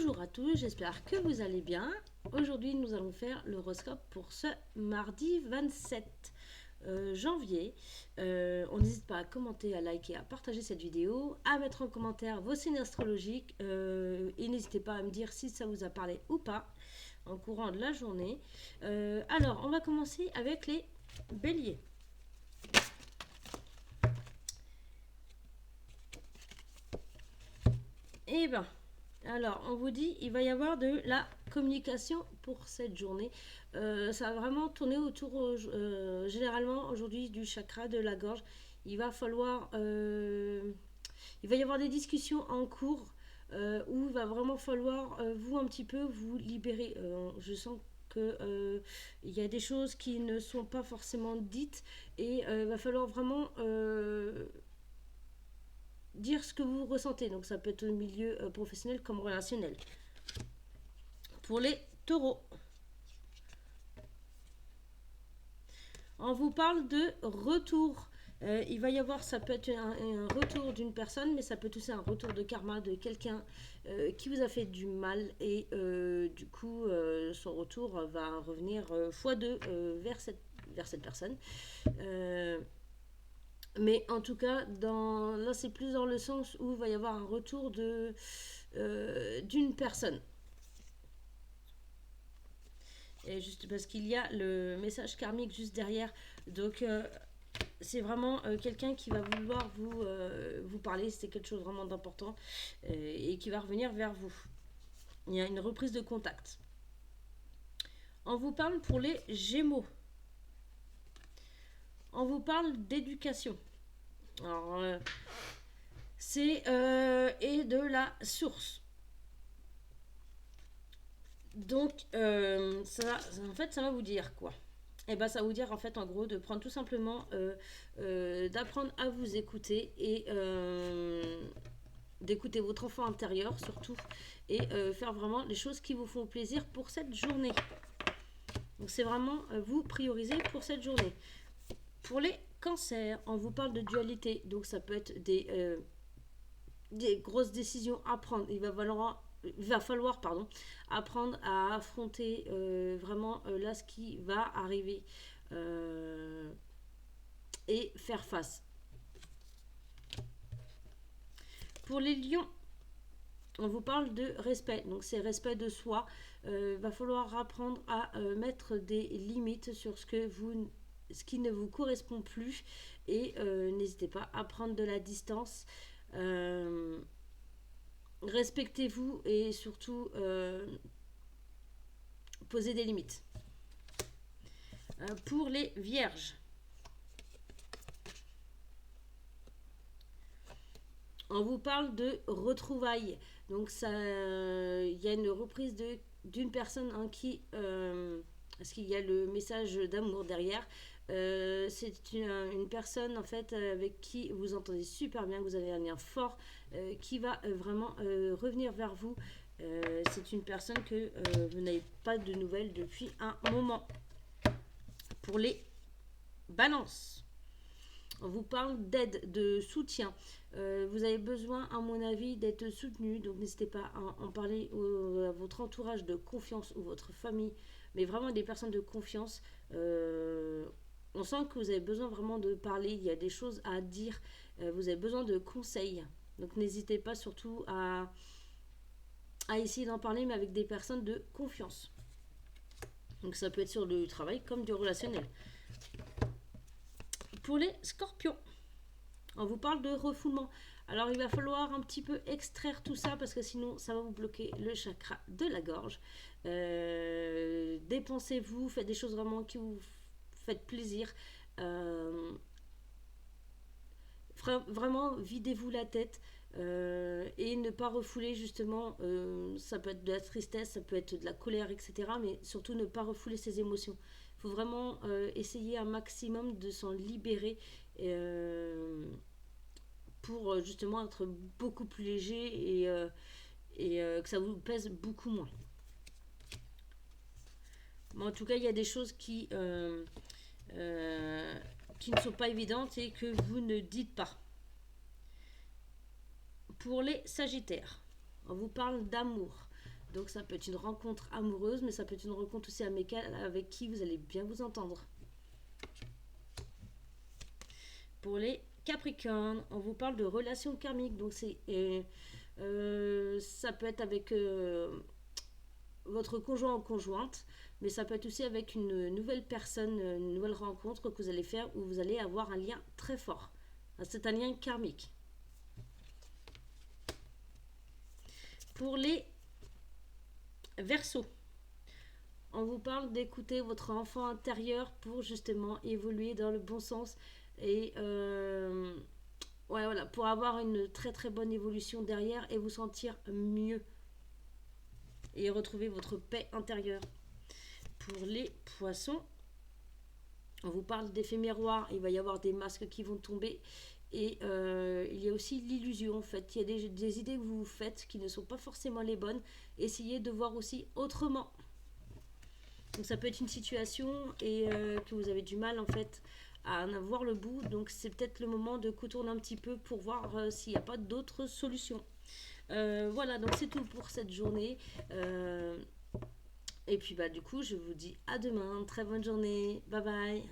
Bonjour à tous, j'espère que vous allez bien. Aujourd'hui, nous allons faire l'horoscope pour ce mardi 27 janvier. On n'hésite pas à commenter, à liker, à partager cette vidéo, à mettre en commentaire vos signes astrologiques et n'hésitez pas à me dire si ça vous a parlé ou pas en courant de la journée. Alors, on va commencer avec les béliers. Eh ben, alors, on vous dit, il va y avoir de la communication pour cette journée. Ça va vraiment tourner autour, généralement, aujourd'hui, du chakra de la gorge. Il va falloir... il va y avoir des discussions en cours où il va vraiment falloir, vous, un petit peu, vous libérer. Je sens que il y a des choses qui ne sont pas forcément dites et il va falloir vraiment dire ce que vous ressentez. Donc ça peut être au milieu professionnel comme relationnel. Pour les taureaux, on vous parle de retour. Il va y avoir, ça peut être un retour d'une personne, mais ça peut aussi un retour de karma de quelqu'un qui vous a fait du mal et du coup son retour va revenir x2 vers cette personne. Mais en tout cas, là c'est plus dans le sens où il va y avoir un retour d'une personne. Et juste parce qu'il y a le message karmique juste derrière. Donc c'est vraiment quelqu'un qui va vouloir vous parler, c'est quelque chose vraiment d'important et qui va revenir vers vous. Il y a une reprise de contact. On vous parle pour les Gémeaux. On vous parle d'éducation. Alors, c'est et de la source. Donc, en fait, ça va vous dire quoi? Et ben, ça va vous dire en fait, en gros, de prendre tout simplement, d'apprendre à vous écouter et d'écouter votre enfant intérieur surtout et faire vraiment les choses qui vous font plaisir pour cette journée. Donc, c'est vraiment vous prioriser pour cette journée. Pour les cancers, on vous parle de dualité. Donc, ça peut être des grosses décisions à prendre. Il va falloir apprendre à affronter vraiment là ce qui va arriver et faire face. Pour les lions, on vous parle de respect, donc c'est respect de soi. Va falloir apprendre à mettre des limites sur ce qui ne vous correspond plus et n'hésitez pas à prendre de la distance. Respectez-vous et surtout posez des limites. Pour les vierges, on vous parle de retrouvailles. Donc il y a une reprise d'une personne parce qu'il y a le message d'amour derrière. C'est une personne en fait avec qui vous entendez super bien, que vous avez un lien fort, qui va vraiment revenir vers vous. C'est une personne que vous n'avez pas de nouvelles depuis un moment. Pour les balances, on vous parle d'aide, de soutien. Vous avez besoin, à mon avis, d'être soutenu. Donc n'hésitez pas à en parler à votre entourage de confiance ou votre famille, mais vraiment des personnes de confiance. On sent que vous avez besoin vraiment de parler. Il y a des choses à dire. Vous avez besoin de conseils. Donc n'hésitez pas surtout à essayer d'en parler, mais avec des personnes de confiance. Donc ça peut être sur du travail comme du relationnel. Pour les scorpions, on vous parle de refoulement. Alors il va falloir un petit peu extraire tout ça parce que sinon ça va vous bloquer le chakra de la gorge. Dépensez-vous, faites des choses vraiment qui vous faites plaisir. Vraiment videz-vous la tête et ne pas refouler justement. Ça peut être de la tristesse, ça peut être de la colère, etc. Mais surtout ne pas refouler ses émotions. Il faut vraiment essayer un maximum de s'en libérer pour justement être beaucoup plus léger et que ça vous pèse beaucoup moins. Mais en tout cas, il y a des choses qui ne sont pas évidentes et que vous ne dites pas. Pour les sagittaires, on vous parle d'amour. Donc ça peut être une rencontre amoureuse, mais ça peut être une rencontre aussi amicale avec qui vous allez bien vous entendre. Pour les Capricornes, on vous parle de relations karmiques. Donc ça peut être avec votre conjoint ou conjointe, mais ça peut être aussi avec une nouvelle personne, une nouvelle rencontre que vous allez faire où vous allez avoir un lien très fort. C'est un lien karmique. Pour les Verseaux, on vous parle d'écouter votre enfant intérieur pour justement évoluer dans le bon sens et ouais, voilà, pour avoir une très très bonne évolution derrière et vous sentir mieux et retrouver votre paix intérieure. Pour les Poissons, on vous parle d'effet miroir, il va y avoir des masques qui vont tomber et il y a aussi l'illusion en fait. Il y a des idées que vous vous faites qui ne sont pas forcément les bonnes. Essayez de voir aussi autrement. Donc ça peut être une situation et que vous avez du mal en fait à en avoir le bout. Donc c'est peut-être le moment de contourner un petit peu pour voir s'il n'y a pas d'autres solutions. Voilà, donc c'est tout pour cette journée. Et puis bah du coup je vous dis à demain. Très bonne journée. Bye bye.